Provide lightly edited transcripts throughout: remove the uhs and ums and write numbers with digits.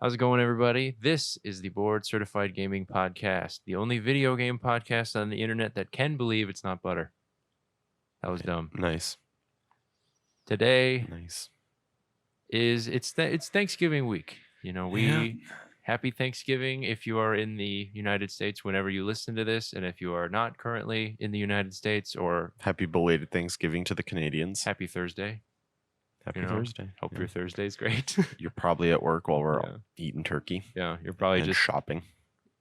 How's it going, everybody? This is the Board Certified Gaming Podcast, the only video game podcast on the internet that can believe it's not butter. That was dumb. Nice. Today Nice. it's Thanksgiving week. Happy Thanksgiving if you are in the United States whenever you listen to this, and if you are not currently in the United States, or Happy belated Thanksgiving to the Canadians. happy Thursday. Happy Thursday. Hope your Thursday's great. You're probably at work while we're Yeah. eating turkey Yeah, you're probably and just shopping.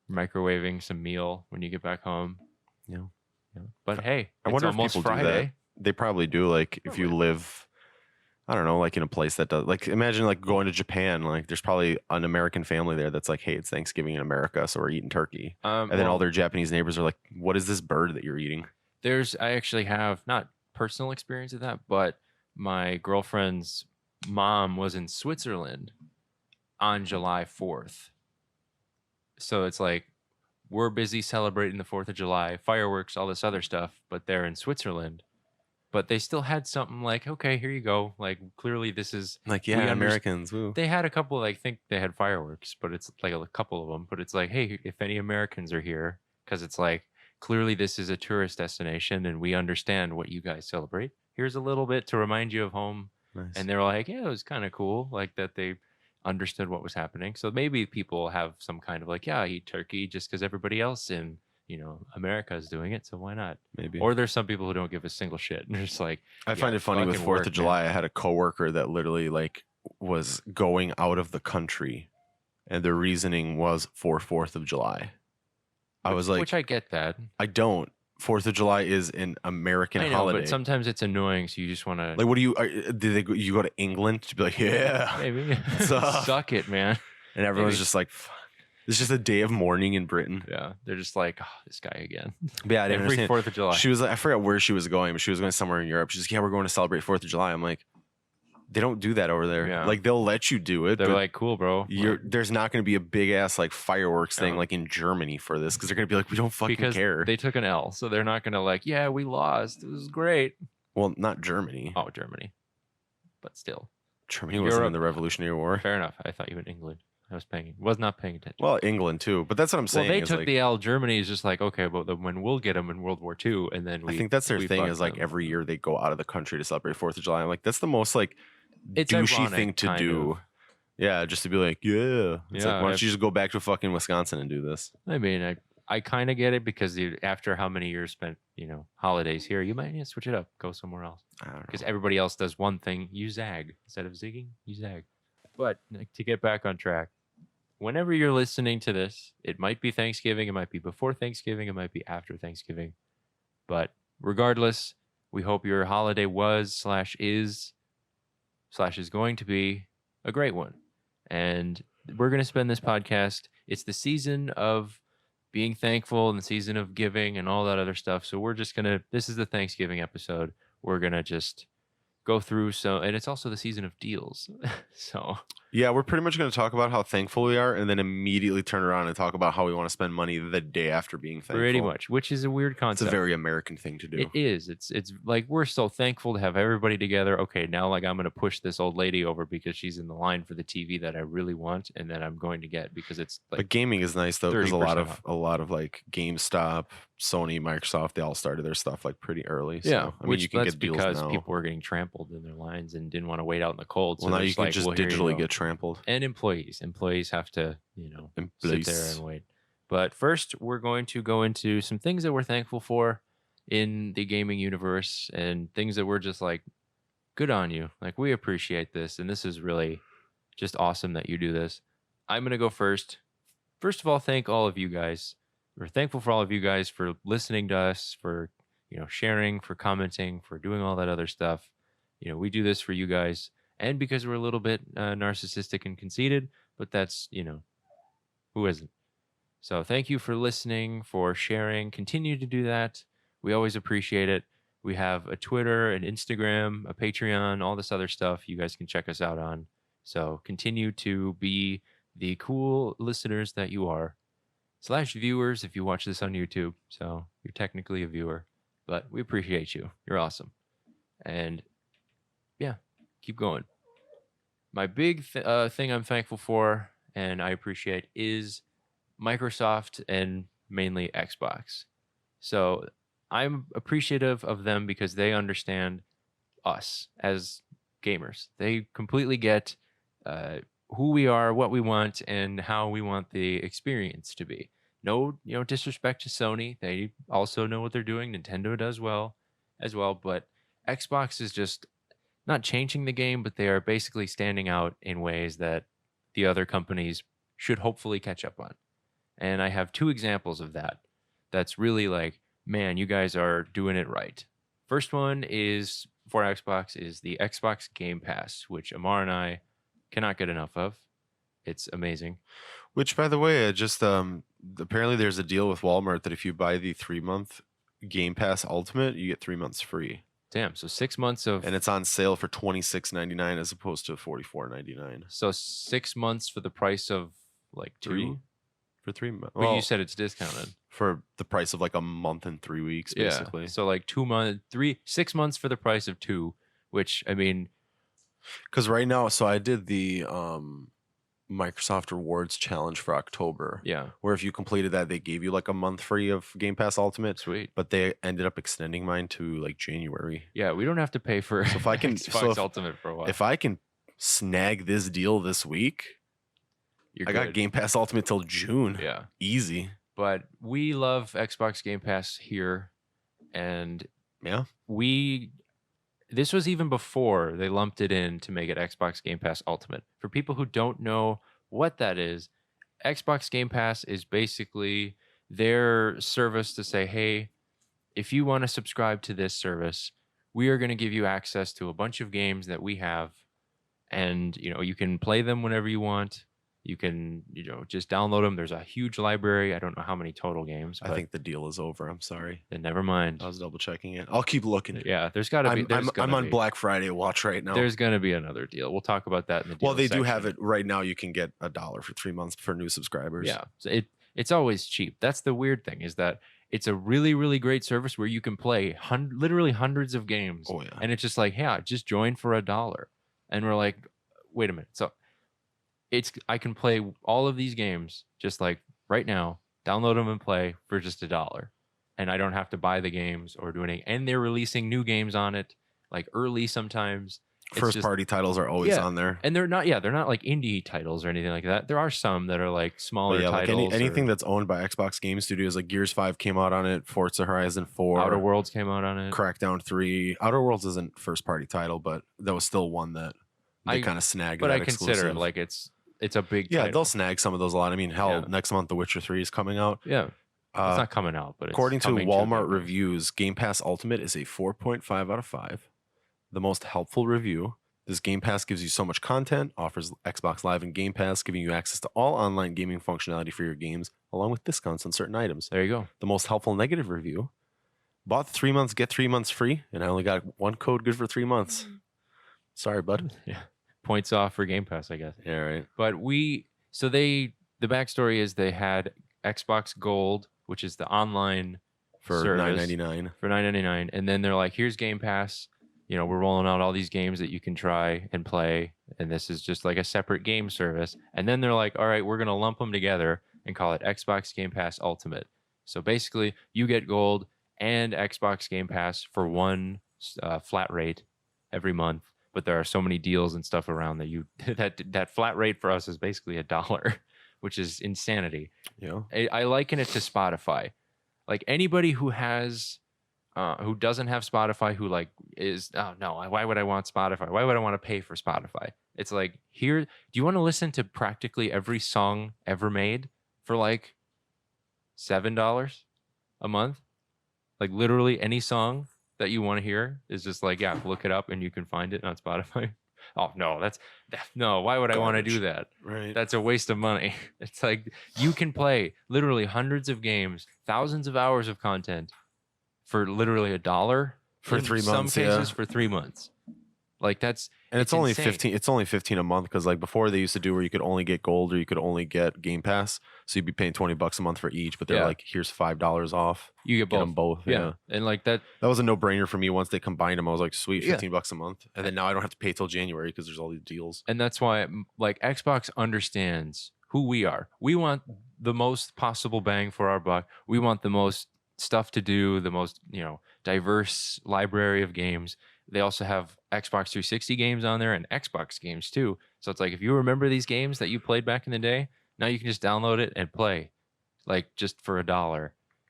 microwaving some meal when you get back home. Yeah. But hey, I it's wonder if almost people do Friday. that. They probably do. Like if you live, I don't know, like in a place that does. Like imagine like going to Japan. Like there's probably an American family there that's like, hey, it's Thanksgiving in America, so we're eating turkey. And then all their Japanese neighbors are like, what is this bird that you're eating? I actually have not personal experience with that, but my girlfriend's mom was in Switzerland on July 4th. So it's like we're busy celebrating the 4th of July, fireworks, all this other stuff, but they're in Switzerland. But they still had something like, okay, here you go. Like clearly this is Like, yeah, Americans. Woo. They had a couple, I think they had fireworks, but it's like a couple of them. But it's like, hey, if any Americans are here, because it's like clearly this is a tourist destination and we understand what you guys celebrate. Here's a little bit to remind you of home. Nice. And they were like, yeah, it was kind of cool, like that they understood what was happening. So maybe people have some kind of like, yeah, I eat turkey just because everybody else in America is doing it, so why not? Maybe. Or there's some people who don't give a single shit and they're just like, I find it funny with 4th of July. I had a coworker that literally like was going out of the country, and the reasoning was for 4th of July. I was like, which I get that. I don't. 4th of July is an American holiday. But sometimes it's annoying, so you just want to. Like, what do you? You go to England to be like, yeah, maybe suck it, man. And everyone's just like, fuck. It's just a day of mourning in Britain. Yeah, they're just like, oh, this guy again. But yeah, I didn't understand. 4th of July. She was like, I forgot where she was going, but she was going somewhere in Europe. She's like, yeah, we're going to celebrate 4th of July. I'm like, they don't do that over there. Yeah. Like they'll let you do it. They're like, cool, bro. There's not going to be a big ass like fireworks thing like in Germany for this, because they're going to be like, we don't fucking care. They took an L, so they're not going to like, yeah, we lost. It was great. Well, not Germany. Oh, Germany, but still, Germany wasn't in the Revolutionary War. Fair enough. I thought you meant England. Was not paying attention. Well, England too, but that's what I'm saying. Well, they took the L. Germany is just like, okay, but when we'll get them in World War II, and then I think that's their thing is like every year they go out of the country to celebrate 4th of July. I'm like, that's the most like douchey thing to do. Yeah, just to be like, yeah. It's like, why don't you just go back to fucking Wisconsin and do this? I mean, I kind of get it because after how many years spent, holidays here, you might switch it up, go somewhere else. Because everybody else does one thing, you zag. Instead of zigging, you zag. But to get back on track, whenever you're listening to this, it might be Thanksgiving, it might be before Thanksgiving, it might be after Thanksgiving. But regardless, we hope your holiday was/is going to be a great one. And we're going to spend this podcast. It's the season of being thankful and the season of giving and all that other stuff. So we're just going to, this is the Thanksgiving episode. We're going to just go through. And it's also the season of deals. So yeah, we're pretty much going to talk about how thankful we are and then immediately turn around and talk about how we want to spend money the day after being thankful. Pretty much, which is a weird concept. It's a very American thing to do. It is. It's like we're so thankful to have everybody together. Okay, now like I'm going to push this old lady over because she's in the line for the TV that I really want and that I'm going to get because it's like. But gaming is nice though because a lot of like GameStop, Sony, Microsoft, they all started their stuff like pretty early. So, yeah, I mean, you can that's get deals because now. People were getting trampled in their lines and didn't want to wait out in the cold. So well, now you can just digitally get trampled. And employees have to, sit there and wait. But first, we're going to go into some things that we're thankful for in the gaming universe and things that we're just like, good on you. Like, we appreciate this. And this is really just awesome that you do this. I'm going to go first. First of all, thank all of you guys. We're thankful for all of you guys for listening to us, for, sharing, for commenting, for doing all that other stuff. We do this for you guys. And because we're a little bit narcissistic and conceited, but that's, who isn't? So thank you for listening, for sharing. Continue to do that. We always appreciate it. We have a Twitter, an Instagram, a Patreon, all this other stuff you guys can check us out on. So continue to be the cool listeners that you are. / viewers if you watch this on YouTube. So you're technically a viewer, but we appreciate you. You're awesome. And yeah, keep going. My big thing I'm thankful for, and I appreciate is Microsoft and mainly Xbox. So I'm appreciative of them because they understand us as gamers. They completely get uh, who we are, what we want, and how we want the experience to be. No, disrespect to Sony. They also know what they're doing. Nintendo does well as well, but Xbox is just not changing the game, but they are basically standing out in ways that the other companies should hopefully catch up on. And I have two examples of that. That's really like, man, you guys are doing it right. First one is for Xbox is the Xbox Game Pass, which Amar and I cannot get enough of. It's amazing. Which, by the way, just apparently there's a deal with Walmart that if you buy the 3-month Game Pass Ultimate, you get 3 months free. Damn, so 6 months of, and it's on sale for $26.99 as opposed to $44.99. So 6 months for the price of like 2 for 3 months. Well, you said it's discounted for the price of like a month and 3 weeks, basically. Yeah. So like 2 months, 6 months for the price of 2, which I mean, because right now, so I did the Microsoft Rewards Challenge for October. Yeah. Where if you completed that, they gave you like a month free of Game Pass Ultimate. Sweet. But they ended up extending mine to like January. Yeah, we don't have to pay for so if I can, Xbox Ultimate for a while. If I can snag this deal this week, I got Game Pass Ultimate till June. Yeah. Easy. But we love Xbox Game Pass here. And yeah, this was even before they lumped it in to make it Xbox Game Pass Ultimate. For people who don't know what that is, Xbox Game Pass is basically their service to say, hey, if you want to subscribe to this service, we are going to give you access to a bunch of games that we have. And, you can play them whenever you want. You can, just download them. There's a huge library. I don't know how many total games. I think the deal is over. I'm sorry. Then never mind. I was double checking it. I'll keep looking. Yeah, there's got to be. I'm on Black Friday watch right now. There's going to be another deal. We'll talk about that in the deal Well, they section. do have it right now. You can get $1 for 3 months for new subscribers. Yeah, so it's always cheap. That's the weird thing is that it's a really, really great service where you can play literally hundreds of games. Oh, yeah. And it's just like, yeah, just join for $1. And we're like, wait a minute. So I can play all of these games just like right now, download them and play for just $1. And I don't have to buy the games or do anything. And they're releasing new games on it, like early sometimes. First party titles are always on there. And they're not like indie titles or anything like that. There are some that are like smaller titles. Like anything that's owned by Xbox Game Studios, like Gears 5 came out on it, Forza Horizon 4. Outer Worlds came out on it. Crackdown 3. Outer Worlds isn't first party title, but that was still one that they kind of snagged. But that I consider it like it's a big title. They'll snag some of those a lot. I mean, hell, next month The Witcher 3 is coming out. Yeah. It's not coming out, but according to Walmart reviews, Game Pass Ultimate is a 4.5 out of 5. The most helpful review. This Game Pass gives you so much content, offers Xbox Live and Game Pass, giving you access to all online gaming functionality for your games, along with discounts on certain items. There you go. The most helpful negative review. Bought 3 months, get 3 months free, and I only got one code good for 3 months. Sorry, bud. Yeah. Points off for Game Pass, I guess. Yeah, right. But the backstory is they had Xbox Gold, which is the online for $9.99. For $9.99, and then they're like, here's Game Pass. We're rolling out all these games that you can try and play, and this is just like a separate game service. And then they're like, all right, we're gonna lump them together and call it Xbox Game Pass Ultimate. So basically, you get Gold and Xbox Game Pass for one flat rate every month. But there are so many deals and stuff around that that flat rate for us is basically $1, which is insanity. Yeah, I liken it to Spotify. Like anybody who has, who doesn't have Spotify, who like is, oh no, why would I want Spotify? Why would I want to pay for Spotify? It's like, here, do you want to listen to practically every song ever made for like $7 a month? Like literally any song that you want to hear is just like, yeah, look it up and you can find it on Spotify. Oh no, no. Why would I want to do that? Right. That's a waste of money. It's like you can play literally hundreds of games, thousands of hours of content for literally $1 for 3 months. Some cases for 3 months. Like it's only insane. 15. It's only 15 a month because like before they used to do where you could only get Gold or you could only get Game Pass, so you'd be paying $20 a month for each. But they're like, here's $5 off. You get them both. Yeah, and like that was a no brainer for me. Once they combined them, I was like, sweet, $15 a month. And then now I don't have to pay till January because there's all these deals. And that's why like Xbox understands who we are. We want the most possible bang for our buck. We want the most stuff to do, the most, diverse library of games. They also have Xbox 360 games on there and Xbox games too. So it's like if you remember these games that you played back in the day, now you can just download it and play, like just for $1.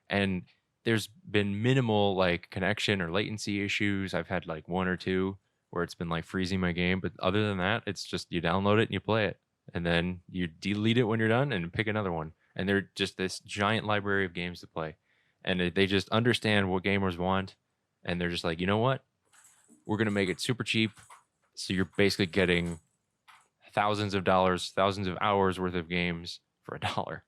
And there's been minimal like connection or latency issues. I've had like one or two where it's been like freezing my game, but other than that, it's just you download it and you play it, and then you delete it when you're done and pick another one. And they're just this giant library of games to play, and they just understand what gamers want, and they're just like, you know what, we're gonna make it super cheap, so you're basically getting thousands of dollars, thousands of hours worth of games for $1.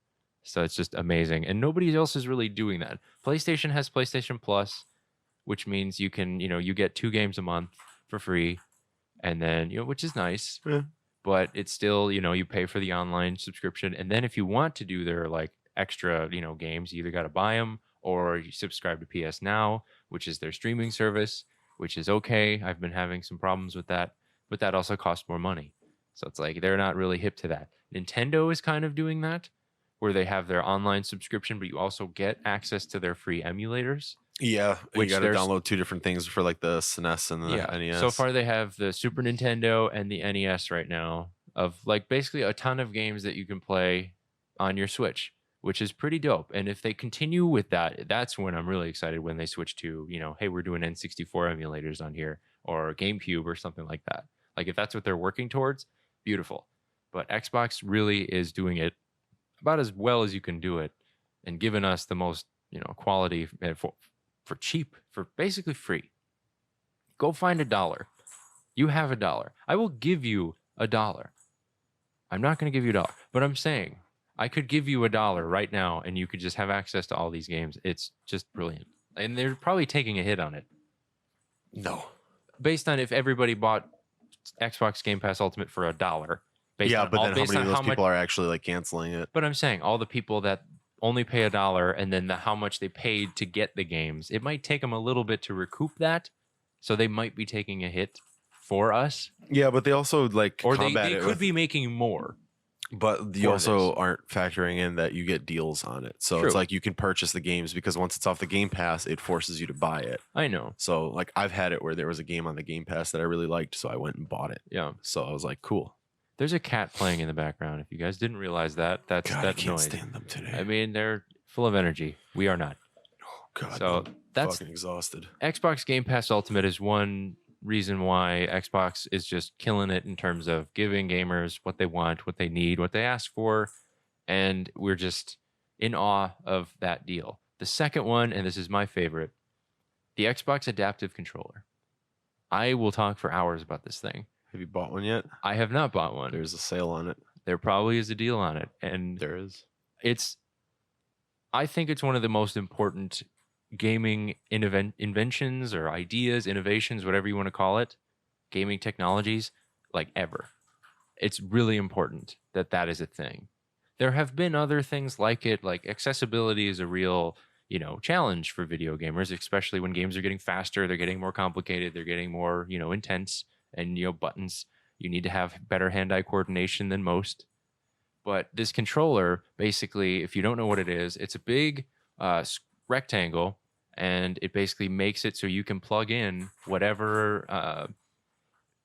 So it's just amazing. And nobody else is really doing that. PlayStation has PlayStation Plus, which means you can, you get 2 games a month for free. And then, which is nice. Yeah. But it's still, you pay for the online subscription. And then if you want to do their like extra, games, you either got to buy them or you subscribe to PS Now, which is their streaming service, which is okay. I've been having some problems with that, but that also costs more money. So it's like they're not really hip to that. Nintendo is kind of doing that, where they have their online subscription, but you also get access to their free emulators. Yeah, you got to download 2 different things for like the SNES and the NES. So far, they have the Super Nintendo and the NES right now, of like basically a ton of games that you can play on your Switch, which is pretty dope. And if they continue with that, that's when I'm really excited when they switch to, hey, we're doing N64 emulators on here or GameCube or something like that. Like if that's what they're working towards, beautiful. But Xbox really is doing it about as well as you can do it, and giving us the most, quality for cheap, for basically free. Go find $1. You have $1. I will give you $1. I'm not going to give you $1, but I'm saying I could give you $1 right now, and you could just have access to all these games. It's just brilliant, and they're probably taking a hit on it. No, based on if everybody bought Xbox Game Pass Ultimate for $1. Yeah, but then how many of those people are actually like canceling it? But I'm saying all the people that only pay $1 and then how much they paid to get the games, it might take them a little bit to recoup that. So they might be taking a hit for us. Yeah, but they also like, or they could be making more. But you also aren't factoring in that you get deals on it. So it's like you can purchase the games because once it's off the Game Pass, it forces you to buy it. I know. So like I've had it where there was a game on the Game Pass that I really liked, so I went and bought it. Yeah. So I was like, cool. There's a cat playing in the background. If you guys didn't realize that, that's God, that I can't noise. stand them today. I mean, they're full of energy. We are not. Oh God. So that's fucking exhausted. Xbox Game Pass Ultimate is one reason why Xbox is just killing it in terms of giving gamers what they want, what they need, what they ask for, and we're just in awe of that deal. The second one, and this is my favorite, the Xbox Adaptive Controller. I will talk for hours about this thing. Have you bought one yet? I have not bought one. There's a sale on it. There probably is a deal on it, and there is. I think it's one of the most important gaming inventions or ideas, innovations, whatever you want to call it, gaming technologies, like ever. It's really important that is a thing. There have been other things like it, like accessibility is a real, challenge for video gamers, especially when games are getting faster, they're getting more complicated, they're getting more, intense, and, buttons, you need to have better hand-eye coordination than most. But this controller, basically, if you don't know what it is, it's a big rectangle, and it basically makes it so you can plug in whatever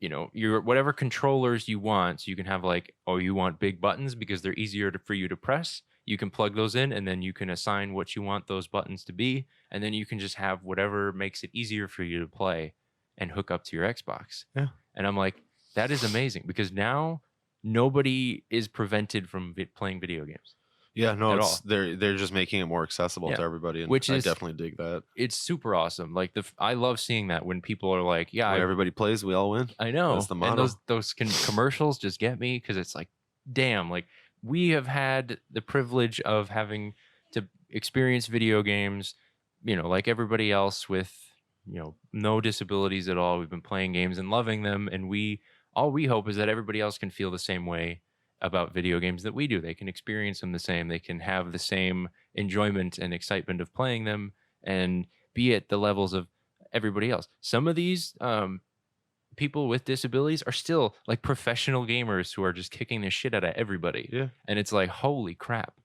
your whatever controllers you want. So you can have you want big buttons because they're easier for you to press. You can plug those in, and then you can assign what you want those buttons to be, and then you can just have whatever makes it easier for you to play and hook up to your Xbox. Yeah. And I'm like, that is amazing, because now nobody is prevented from playing video games. Yeah, no, they're just making it more accessible to everybody, and I definitely dig that. It's super awesome. Like I love seeing that when people are like, "Yeah, everybody plays, we all win." I know. That's the motto. And those commercials just get me, because it's like, damn, like we have had the privilege of having to experience video games, like everybody else with no disabilities at all. We've been playing games and loving them, and all we hope is that everybody else can feel the same way about video games that we do. They can experience them the same. They can have the same enjoyment and excitement of playing them and be at the levels of everybody else. Some of these people with disabilities are still like professional gamers who are just kicking the shit out of everybody. Yeah. And it's like, holy crap.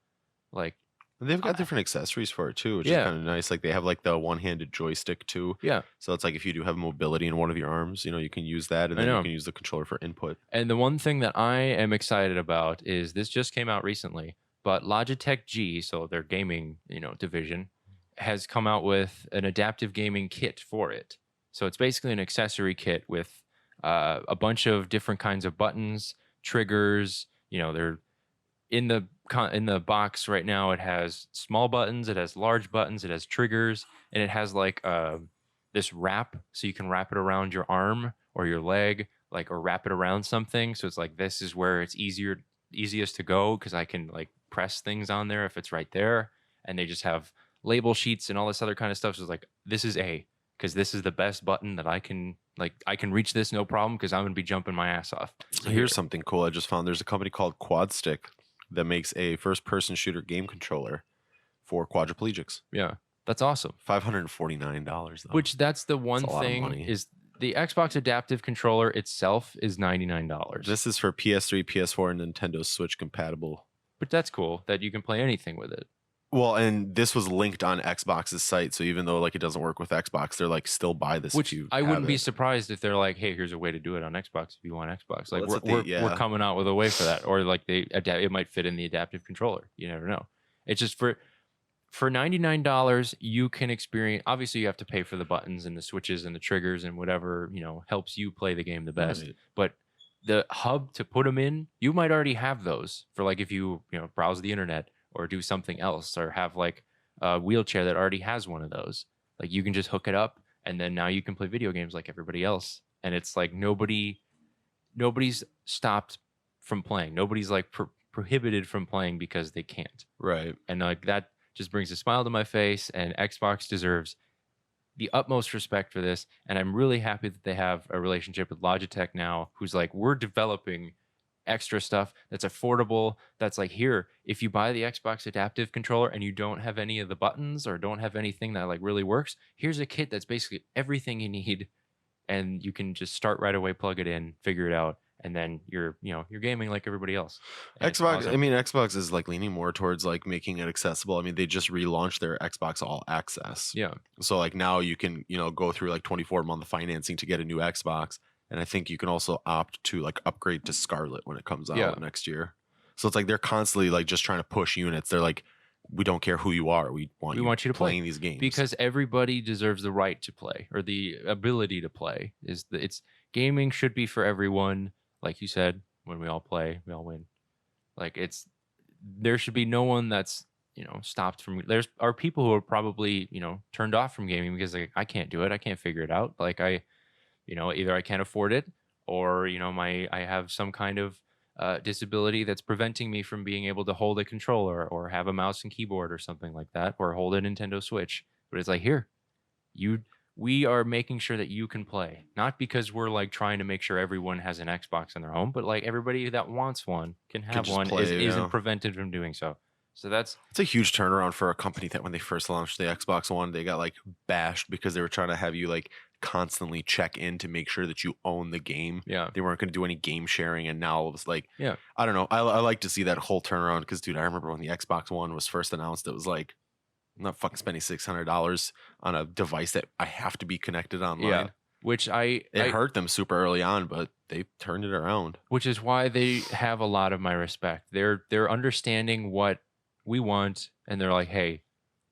Like, And they've got different accessories for it too, which is yeah. kind of nice. Like they have like the one-handed joystick too. Yeah. So it's like if you do have mobility in one of your arms, you can use that, and then you can use the controller for input. And the one thing that I am excited about is this just came out recently, but Logitech G, so their gaming, division, has come out with an adaptive gaming kit for it. So it's basically an accessory kit with a bunch of different kinds of buttons, triggers. They're in the box right now. It has small buttons, it has large buttons, it has triggers, and it has like this wrap, so you can wrap it around your arm or your leg, like, or wrap it around something. So it's like, this is where it's easiest to go, because I can like press things on there if it's right there. And they just have label sheets and all this other kind of stuff. So it's like, this is because this is the best button that I can reach this no problem, because I'm gonna be jumping my ass off. So here's something cool I just found. There's a company called Quad Stick that makes a first-person shooter game controller for quadriplegics. Yeah, that's awesome. $549 though. Which that's the one thing is the Xbox adaptive controller itself is $99. This is for PS3, PS4, and Nintendo Switch compatible. But that's cool that you can play anything with it. Well, and this was linked on Xbox's site, so even though like it doesn't work with Xbox, they're like, still buy this. Which I wouldn't be surprised if they're like, hey, here's a way to do it on Xbox if you want Xbox. Like, we're coming out with a way for that, or like it might fit in the adaptive controller. You never know. It's just for $99, you can experience. Obviously, you have to pay for the buttons and the switches and the triggers and whatever helps you play the game the best. Right. But the hub to put them in, you might already have those for like if you browse the internet or do something else, or have like a wheelchair that already has one of those. Like, you can just hook it up, and then now you can play video games like everybody else. And it's like nobody's stopped from playing. Nobody's like prohibited from playing because they can't. Right. And like that just brings a smile to my face, and Xbox deserves the utmost respect for this. And I'm really happy that they have a relationship with Logitech now, who's like, we're developing extra stuff that's affordable, that's like, here, if you buy the Xbox adaptive controller and you don't have any of the buttons or don't have anything that like really works, here's a kit that's basically everything you need, and you can just start right away, plug it in, figure it out, and then you're gaming like everybody else. Xbox, awesome. I mean, Xbox is like leaning more towards like making it accessible. I mean, they just relaunched their Xbox All Access. Yeah. So like now you can, go through like 24-month financing to get a new Xbox. And I think you can also opt to like upgrade to Scarlet when it comes out next year. So it's like they're constantly like just trying to push units. They're like, we don't care who you are. We want you to playing these games, because everybody deserves the right to play, or the ability to play. Gaming should be for everyone. Like you said, when we all play, we all win. Like, there should be no one that's stopped from. There are people who are probably turned off from gaming because like, I can't do it. I can't figure it out. Like either I can't afford it, or I have some kind of disability that's preventing me from being able to hold a controller or have a mouse and keyboard or something like that, or hold a Nintendo Switch. But it's like, here, we are making sure that you can play, not because we're like trying to make sure everyone has an Xbox in their home, but like everybody that wants one can have one, isn't prevented from doing so. So it's a huge turnaround for a company that when they first launched the Xbox One, they got like bashed because they were trying to have you like constantly check in to make sure that you own the game. Yeah. They weren't going to do any game sharing, and now it was like, yeah, I don't know. I like to see that whole turnaround, because dude, I remember when the Xbox One was first announced, it was like, I'm not fucking spending $600 on a device that I have to be connected online. Yeah. Which it hurt them super early on, but they turned it around. Which is why they have a lot of my respect. They're understanding what we want, and they're like, hey,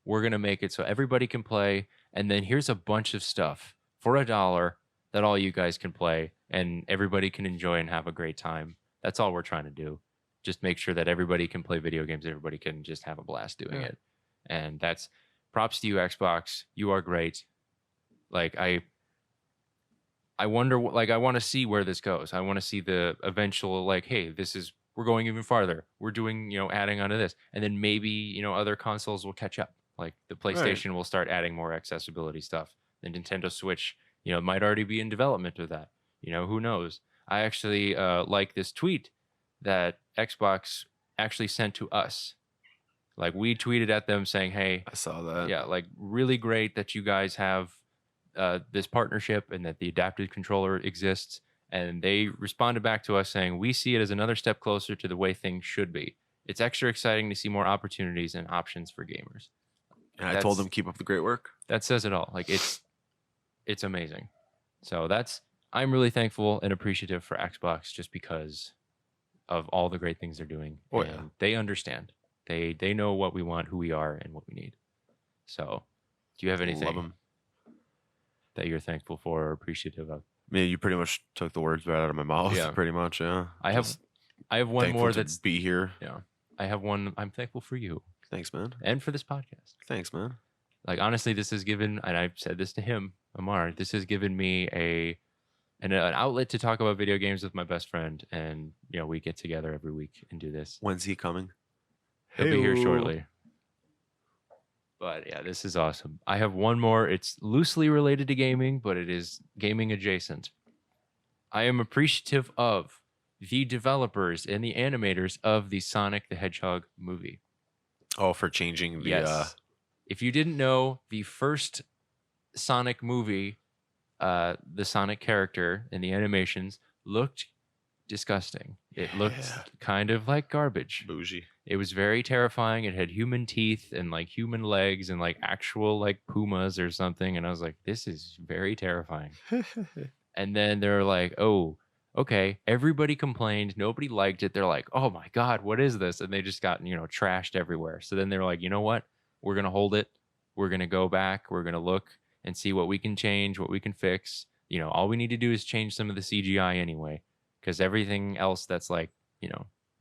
we're gonna make it so everybody can play, and then here's a bunch of stuff for $1 that all you guys can play, and everybody can enjoy and have a great time. That's all we're trying to do. Just make sure that everybody can play video games. Everybody can just have a blast doing it. And that's props to you, Xbox. You are great. Like, I wonder, like, I want to see where this goes. I want to see the eventual, like, hey, we're going even farther. We're doing, adding onto this. And then maybe, other consoles will catch up. Like the PlayStation will start adding more accessibility stuff. The Nintendo Switch, might already be in development with that. Who knows? I actually like this tweet that Xbox actually sent to us. Like, we tweeted at them saying, hey, I saw that. Yeah, like, really great that you guys have this partnership and that the adaptive controller exists. And they responded back to us saying, we see it as another step closer to the way things should be. It's extra exciting to see more opportunities and options for gamers. And I told them, keep up the great work. That says it all. Like it's amazing. So I'm really thankful and appreciative for Xbox just because of all the great things they're doing. Oh, and they understand. They know what we want, who we are, and what we need. So do you have anything that you're thankful for or appreciative of? Man, you pretty much took the words right out of my mouth. Yeah. Pretty much, yeah. I have one more that's be here. Yeah. I have one. I'm thankful for you. Thanks, man. And for this podcast. Thanks, man. Like, honestly, this has given, and I've said this to him, Amar, this has given me an outlet to talk about video games with my best friend. And, we get together every week and do this. When's he coming? He'll be here shortly. But yeah, this is awesome. I have one more. It's loosely related to gaming, but it is gaming adjacent. I am appreciative of the developers and the animators of the Sonic the Hedgehog movie. Oh, for changing the... Yes. If you didn't know, the first Sonic movie, the Sonic character and the animations looked disgusting. It looked kind of like garbage. Bougie. It was very terrifying. It had human teeth and like human legs and like actual like pumas or something. And I was like, this is very terrifying. And then they're like, oh, okay. Everybody complained. Nobody liked it. They're like, oh my God, what is this? And they just got, trashed everywhere. So then they're like, you know what? We're going to hold it. We're going to go back. We're going to look and see what we can change, what we can fix. All we need to do is change some of the CGI anyway, because everything else that's like,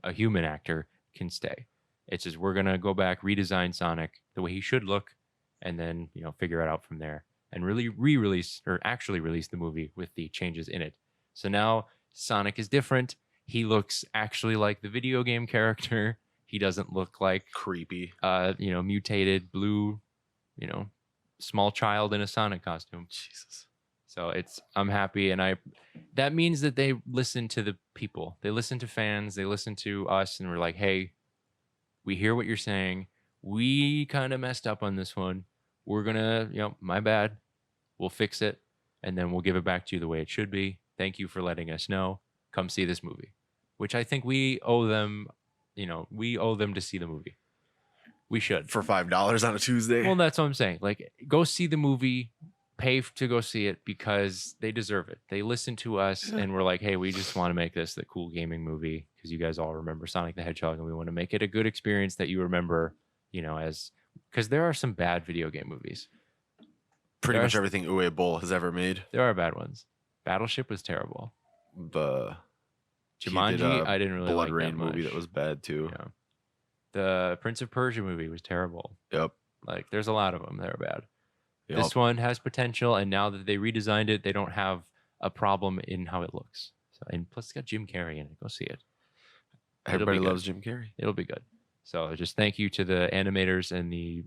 a human actor can stay. It's just we're going to go back, redesign Sonic the way he should look, and then, figure it out from there and really re-release or actually release the movie with the changes in it. So now Sonic is different. He looks actually like the video game character. He doesn't look like creepy, mutated blue, small child in a Sonic costume. Jesus. So I'm happy. And that means that they listen to the people. They listen to fans. They listen to us. And we're like, hey, we hear what you're saying. We kind of messed up on this one. We're going to, my bad. We'll fix it. And then we'll give it back to you the way it should be. Thank you for letting us know. Come see this movie, which I think we owe them. We owe them to see the movie. We should. For $5 on a Tuesday. Well, that's what I'm saying. Like, go see the movie. Pay to go see it because they deserve it. They listen to us and we're like, hey, we just want to make this the cool gaming movie because you guys all remember Sonic the Hedgehog and we want to make it a good experience that you remember, because there are some bad video game movies. Pretty much everything Uwe Boll has ever made. There are bad ones. Battleship was terrible. The Jumanji, I didn't really Blood like Rain that much. movie that was bad too. Yeah. The Prince of Persia movie was terrible. Yep. Like, there's a lot of them that are bad. Yep. This one has potential, and now that they redesigned it, they don't have a problem in how it looks. So, and plus, it's got Jim Carrey in it. Go see it. Everybody loves Jim Carrey. It'll be good. So, just thank you to the animators and the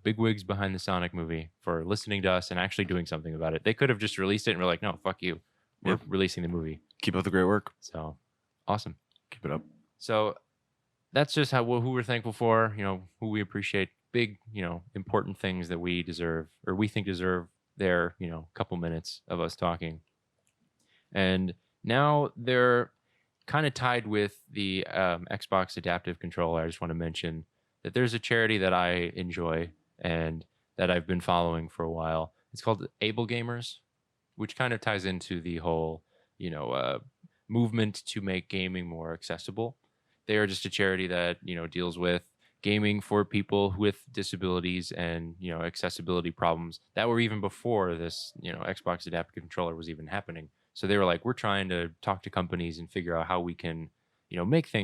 bigwigs behind the Sonic movie for listening to us and actually doing something about it. They could have just released it and we're like, no, fuck you. We're releasing the movie. Keep up the great work. So, awesome. Keep it up. So, that's just who we're thankful for. Who we appreciate. Big, important things that we deserve or we think deserve their, couple minutes of us talking. And now they're kind of tied with the Xbox adaptive controller. I just want to mention that there's a charity that I enjoy and that I've been following for a while. It's called Able Gamers, which kind of ties into the whole, movement to make gaming more accessible. They are just a charity that, deals with gaming for people with disabilities and, accessibility problems that were even before this, Xbox adaptive controller was even happening. So they were like, we're trying to talk to companies and figure out how we can, make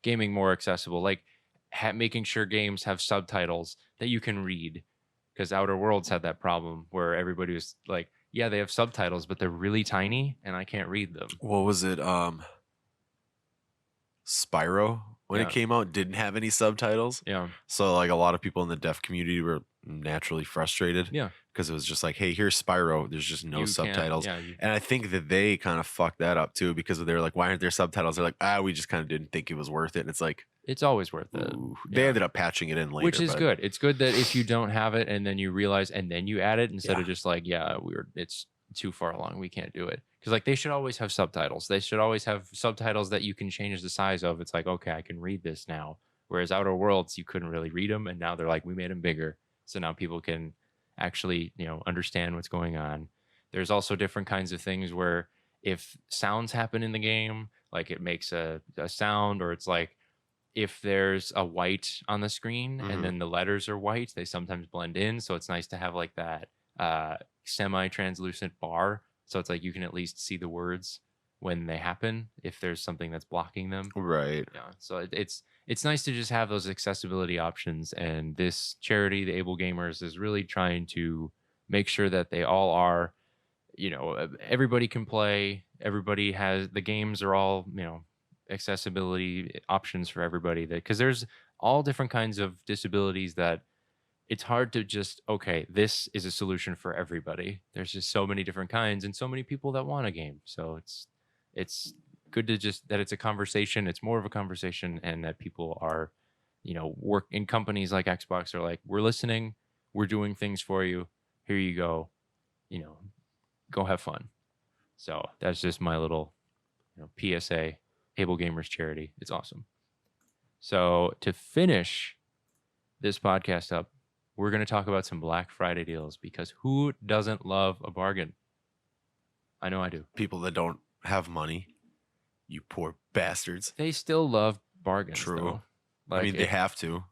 gaming more accessible, like making sure games have subtitles that you can read, because Outer Worlds had that problem where everybody was like, yeah, they have subtitles, but they're really tiny and I can't read them. What was it? Spyro, when it came out, didn't have any subtitles. Yeah. So like a lot of people in the deaf community were naturally frustrated. Yeah. Because it was just like, hey, here's Spyro. There's just no subtitles. And I think that they kind of fucked that up too, because they were like, why aren't there subtitles? They're like, we just kind of didn't think it was worth it. And it's like, It's always worth it. They ended up patching it in later, which is good. It's good that if you don't have it and then you realize and then you add it instead of just like, it's too far along, we can't do it. Because like they should always have subtitles. They should always have subtitles that you can change the size of. It's like, okay, I can read this now. Whereas Outer Worlds, you couldn't really read them, and now they're like, we made them bigger, so now people can actually understand what's going on. There's also different kinds of things where if sounds happen in the game, like it makes a sound, or it's like if there's a white on the screen and then the letters are white, they sometimes blend in. So it's nice to have like that semi-translucent bar. So it's like you can at least see the words when they happen if there's something that's blocking them. Right. Yeah. So it's nice to just have those accessibility options. And this charity, the Able Gamers, is really trying to make sure that they all are, everybody can play. Everybody has the games are all, accessibility options for everybody, that because there's all different kinds of disabilities that it's hard to just, okay, this is a solution for everybody. There's just so many different kinds and so many people that want a game. So it's good to just that it's a conversation. It's more of a conversation, and that people are, work in companies like Xbox are like, we're listening, we're doing things for you. Here you go, go have fun. So that's just my little, PSA. Able Gamers charity. It's awesome. So to finish this podcast up, we're going to talk about some Black Friday deals, because who doesn't love a bargain? I know I do. People that don't have money, you poor bastards. They still love bargains. True. Like, I mean, they have to.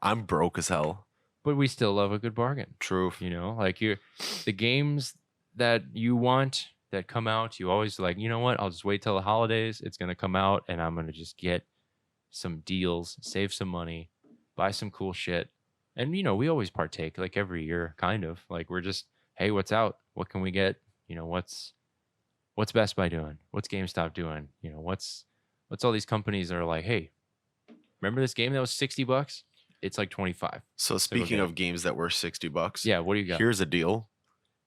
I'm broke as hell. But we still love a good bargain. True. Like the games that you want that come out, you always like, you know what? I'll just wait till the holidays. It's going to come out and I'm going to just get some deals, save some money, buy some cool shit. And, we always partake like every year, kind of like we're just, hey, what's out? What can we get? What's Best Buy doing? What's GameStop doing? What's all these companies that are like, hey, remember this game that was $60? It's like 25. So speaking of games that were $60, yeah, what do you got? Here's a deal.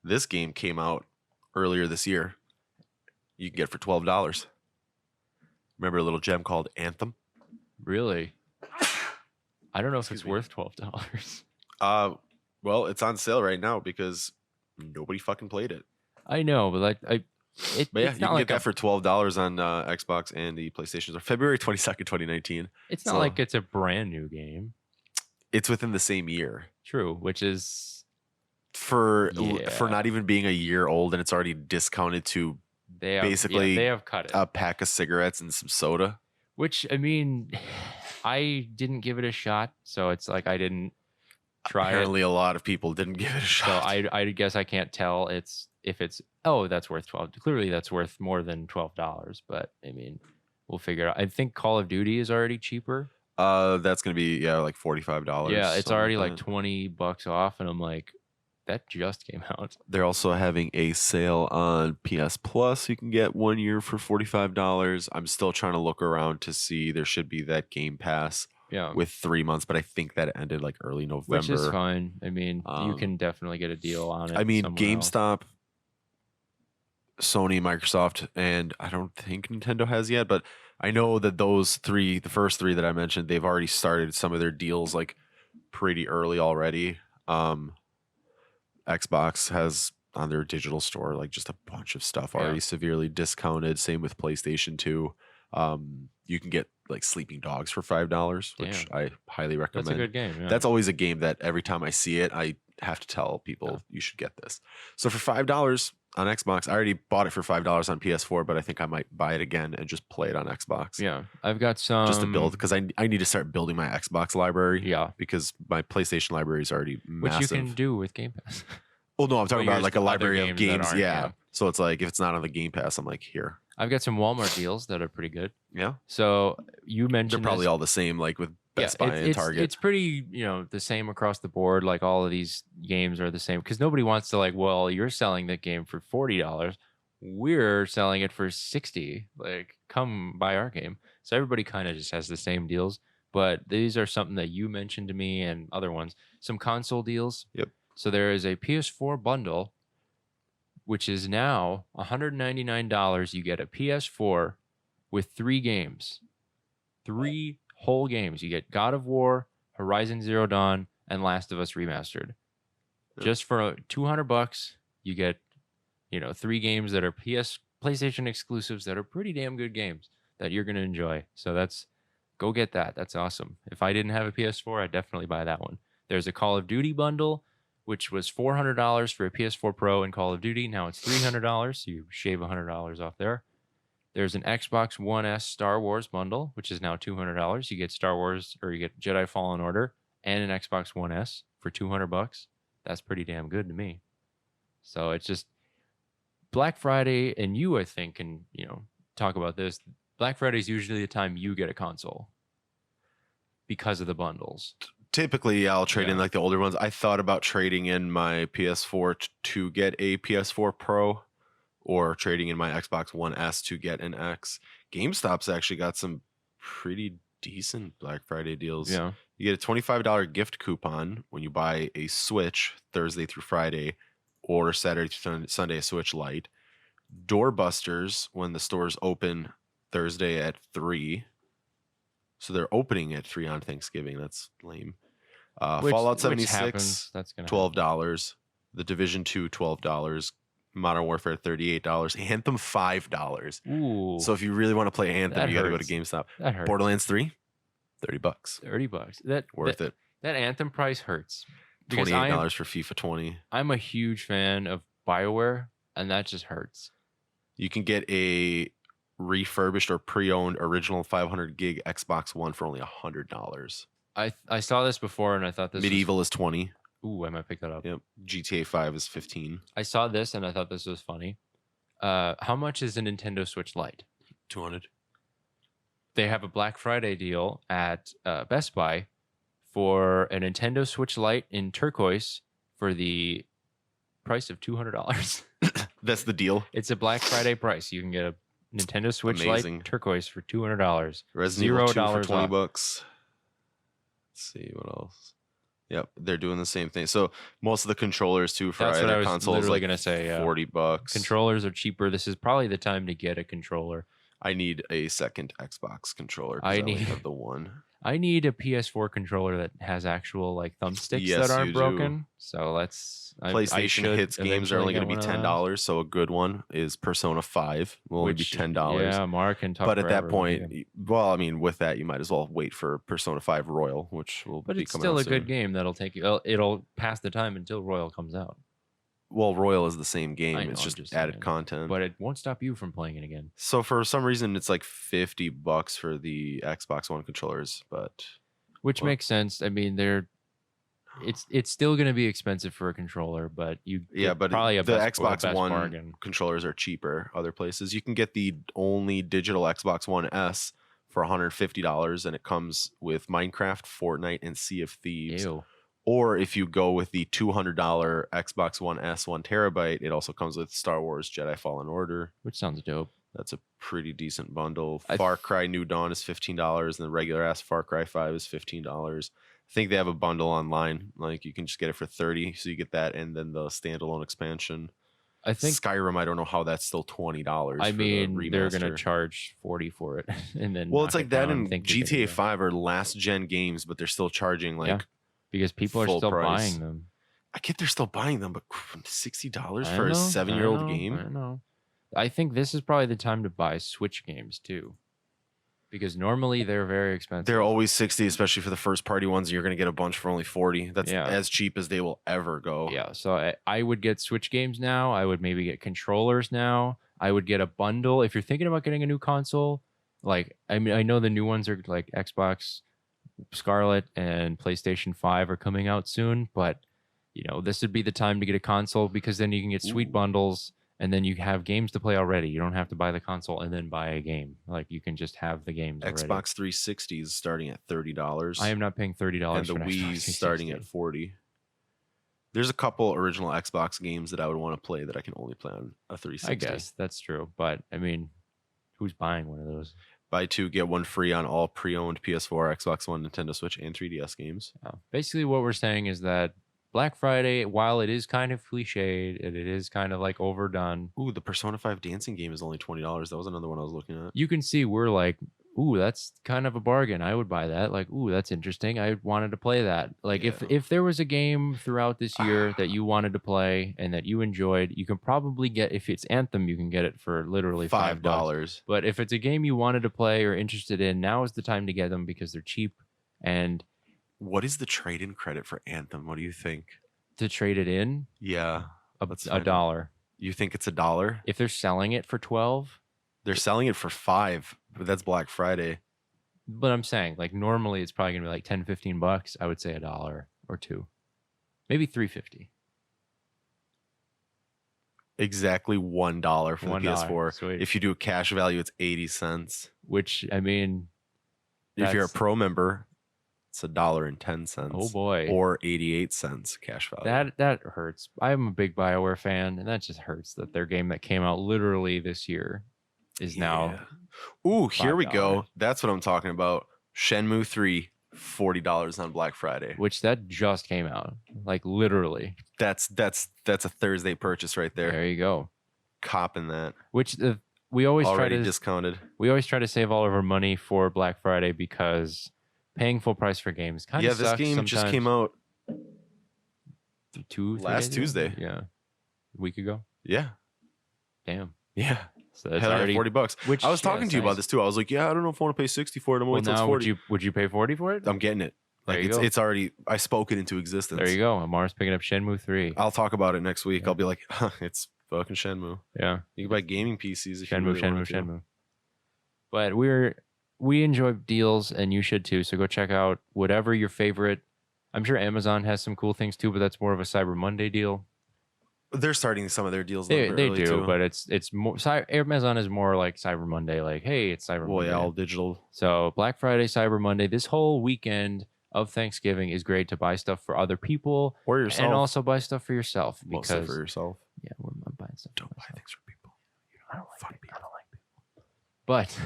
This game came out earlier this year. You can get it for $12. Remember a little gem called Anthem? Really? I don't know if it's worth $12. Well, it's on sale right now because nobody fucking played it. I know, but you can get that for $12 on Xbox and the PlayStation. Or February 22nd, 2019. It's not like it's a brand new game. It's within the same year. True, which is for not even being a year old, and it's already discounted to they have cut it. A pack of cigarettes and some soda. Which, I mean, I didn't give it a shot, so it's like I didn't try. Apparently, a lot of people didn't give it a shot. So I guess I can't tell if it's that's worth $12. Clearly, that's worth more than $12. But I mean, we'll figure it out. I think Call of Duty is already cheaper. That's gonna be like $45. Yeah, it's already like $20 off, and I'm like, that just came out. They're also having a sale on PS Plus. You can get 1 year for $45. I'm still trying to look around to see. There should be that Game Pass. Yeah. With 3 months, but I think that ended like early November. Which is fine. I mean, you can definitely get a deal on it. I mean, GameStop, Sony, Microsoft, and I don't think Nintendo has yet, but I know that those three, the first three that I mentioned, they've already started some of their deals like pretty early already. Xbox has on their digital store like just a bunch of stuff already severely discounted. Same with PlayStation 2. You can get like Sleeping Dogs for $5, which I highly recommend. That's a good game. Yeah. That's always a game that every time I see it, I have to tell people you should get this. So for $5 on Xbox, I already bought it for $5 on PS4, but I think I might buy it again and just play it on Xbox. Yeah, I've got some just to build because I need to start building my Xbox library. Yeah, because my PlayStation library is already massive. Which you can do with Game Pass. Well, no, I'm talking about like a library of games. Yeah. So it's like if it's not on the Game Pass, I'm like, here. I've got some Walmart deals that are pretty good. Yeah. So you mentioned they're probably all the same, like with Best Buy and Target. It's pretty, the same across the board. Like all of these games are the same because nobody wants to like, well, you're selling the game for $40. We're selling it for $60. Like, come buy our game. So everybody kind of just has the same deals. But these are something that you mentioned to me and other ones. Some console deals. Yep. So there is a PS4 bundle, which is now $199. You get a PS4 with 3 games. 3 whole games. You get God of War, Horizon Zero Dawn, and Last of Us Remastered. Just for $200, you get 3 games that are PlayStation exclusives that are pretty damn good games that you're gonna enjoy. So go get that. That's awesome. If I didn't have a PS4, I'd definitely buy that one. There's a Call of Duty bundle, which was $400 for a PS4 Pro and Call of Duty. Now it's $300, so you shave $100 off there. There's an Xbox One S Star Wars bundle, which is now $200. You get Star Wars, or you get Jedi Fallen Order and an Xbox One S for $200. That's pretty damn good to me. So it's just Black Friday, and you, I think, can talk about this. Black Friday is usually the time you get a console because of the bundles. Typically, I'll trade in like the older ones. I thought about trading in my PS4 to get a PS4 Pro, or trading in my Xbox One S to get an X. GameStop's actually got some pretty decent Black Friday deals. Yeah. You get a $25 gift coupon when you buy a Switch Thursday through Friday, or Saturday through Sunday a Switch Lite. Doorbusters when the stores open Thursday at 3. So they're opening at 3 on Thanksgiving. That's lame. Fallout 76, that's gonna $12. The Division 2, $12. Modern Warfare, $38. Anthem, $5. Ooh. So if you really want to play Anthem, you got to go to GameStop. That hurts. Borderlands 3, $30. $30. Worth it. That Anthem price hurts. $28 for FIFA 20. I'm a huge fan of BioWare, and that just hurts. You can get a refurbished or pre-owned original 500 gig Xbox One for only $100. I saw this before, and I thought this Medieval is 20. Ooh, I might pick that up. Yep. GTA 5 is 15. I saw this, and I thought this was funny. How much is a Nintendo Switch Lite? 200. They have a Black Friday deal at Best Buy for a Nintendo Switch Lite in turquoise for the price of $200. That's the deal. It's a Black Friday price. You can get a Nintendo Switch Lite turquoise for $200. Resident Evil 2 for $20. Let's see what else. Yep, they're doing the same thing. So most of the controllers too for either console is like gonna say, $40. Controllers are cheaper. This is probably the time to get a controller. I need a second Xbox controller. I only have the one. I need a PS4 controller that has actual like thumbsticks that aren't broken. So PlayStation Hits games are only going to be $10. So a good one is Persona 5. Will only be $10. Yeah, Mark can talk. But at that point, well, I mean, with that, you might as well wait for Persona 5 Royal, which will. But it's still a good game that'll take you. It'll pass the time until Royal comes out. Well, Royal is the same game. It's just added content. But it won't stop you from playing it again. So for some reason, it's like $50 for the Xbox One controllers, which makes sense. I mean, it's still going to be expensive for a controller, but probably the Xbox One bargain. Controllers are cheaper other places. You can get the only digital Xbox One S for $150, and it comes with Minecraft, Fortnite, and Sea of Thieves. Ew. Or if you go with the $200 Xbox One S 1 terabyte, it also comes with Star Wars Jedi Fallen Order. Which sounds dope. That's a pretty decent bundle. Far Cry New Dawn is $15, and the regular ass Far Cry 5 is $15. I think they have a bundle online. Like you can just get it for $30, so you get that and then the standalone expansion. I think Skyrim, I don't know how that's still $20. I mean, they're gonna charge $40 for it, and then it's like that. And GTA 5 are last gen games, but they're still charging like because people are still price. buying them. I get they're still buying them, but $60 for a 7-year-old game. I know. I think this is probably the time to buy Switch games too, because normally they're very expensive. They're always $60, especially for the first party ones. You're going to get a bunch for only $40. That's as cheap as they will ever go. Yeah, so I would get Switch games now. I would maybe get controllers now. I would get a bundle if you're thinking about getting a new console. Like, I mean, I know the new ones are like Xbox Scarlet and PlayStation 5 are coming out soon, but this would be the time to get a console because then you can get sweet bundles. And then you have games to play already. You don't have to buy the console and then buy a game. Like you can just have the games already. Xbox 360 is starting at $30. I am not paying $30 and the Wii is starting at $40. There's a couple original Xbox games that I would want to play that I can only play on a 360. I guess that's true, but I mean, who's buying one of those? Buy 2, get 1 free on all pre-owned PS4, Xbox One, Nintendo Switch, and 3DS games. Basically, what we're saying is that Black Friday, while it is kind of cliched and it is kind of like overdone. Ooh, the Persona 5 dancing game is only $20. That was another one I was looking at. You can see we're ooh, that's kind of a bargain. I would buy that. Like, ooh, that's interesting. I wanted to play that. Like, if there was a game throughout this year that you wanted to play and that you enjoyed, you can probably get, if it's Anthem, you can get it for literally $5. But if it's a game you wanted to play or interested in, now is the time to get them because they're cheap. And what is the trade-in credit for Anthem? What do you think? To trade it in? Yeah. A dollar. You think it's $1? If they're selling it for 12? They're selling it for 5, but that's Black Friday. But I'm saying, like, normally it's probably gonna be like $10-15. I would say $1 or $2, maybe $3.50. Exactly $1 for the PS4. Sweet. If you do a cash value, it's 80 cents. Which, I mean, if you're a pro member, it's $1.10. Oh boy. Or 88 cents cash value. That hurts. I'm a big BioWare fan, and that just hurts that their game that came out literally this year is now. Ooh, here we go. That's what I'm talking about. Shenmue 3, $40 on Black Friday. Which that just came out. Like literally. That's a Thursday purchase right there. There you go. Copping that. Which we always already try to discounted. We always try to save all of our money for Black Friday because paying full price for games kind of sucks. This game sometimes. just came out last Tuesday. Yeah. A week ago. Yeah. Damn. Yeah. So that's already $40. Which, I was talking to you about this too. I was like, yeah, I don't know if I want to pay 60 for it. I'm waiting till it's 40. Would you pay 40 for it? I'm getting it. Like it's already, I spoke it into existence. There you go. Amar's picking up Shenmue 3. I'll talk about it next week. I'll be like, it's fucking Shenmue. Yeah. You can buy gaming PCs if Shenmue. But we enjoy deals, and you should too. So go check out whatever your favorite. I'm sure Amazon has some cool things too, but that's more of a Cyber Monday deal. They're starting some of their deals. They do, too. But it's more. Amazon is more like Cyber Monday. Like, hey, it's Cyber Monday. Yeah, all digital. So Black Friday, Cyber Monday, this whole weekend of Thanksgiving is great to buy stuff for other people or yourself, and also buy stuff for yourself. Mostly for yourself. Yeah, I'm buying stuff. Don't buy things for people. I don't like people. But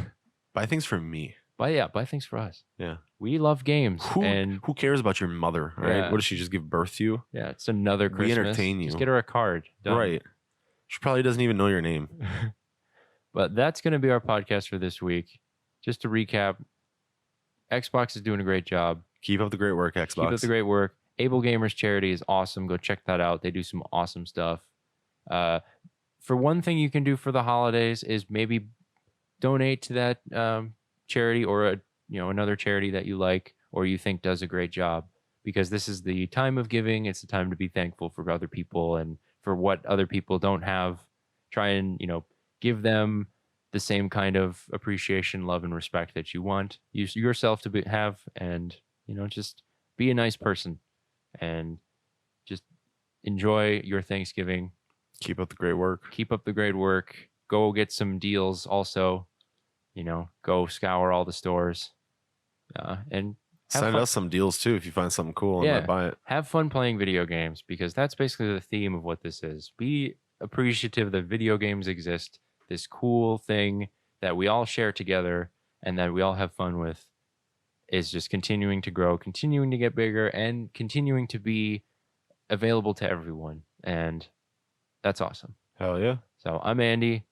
buy things for me. Buy things for us. Yeah. We love games. Who cares about your mother, right? Yeah. What does she just give birth to you? Yeah, it's another Christmas. We entertain you. Just get her a card. Done. Right. She probably doesn't even know your name. But that's going to be our podcast for this week. Just to recap, Xbox is doing a great job. Keep up the great work, Xbox. Keep up the great work. Able Gamers Charity is awesome. Go check that out. They do some awesome stuff. For one thing you can do for the holidays is maybe donate to that charity or another charity that you like or you think does a great job, because this is the time of giving. It's the time to be thankful for other people and for what other people don't have. Try and give them the same kind of appreciation, love, and respect that you want yourself to have, and just be a nice person and just enjoy your Thanksgiving. Keep up the great work. Keep up the great work. Go get some deals also. Go scour all the stores. And send us some deals too if you find something cool and might buy it. Have fun playing video games, because that's basically the theme of what this is. Be appreciative that video games exist. This cool thing that we all share together and that we all have fun with is just continuing to grow, continuing to get bigger, and continuing to be available to everyone. And that's awesome. Hell yeah. So I'm Andy.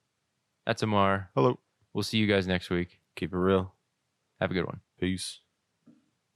That's Amar. Hello. We'll see you guys next week. Keep it real. Have a good one. Peace.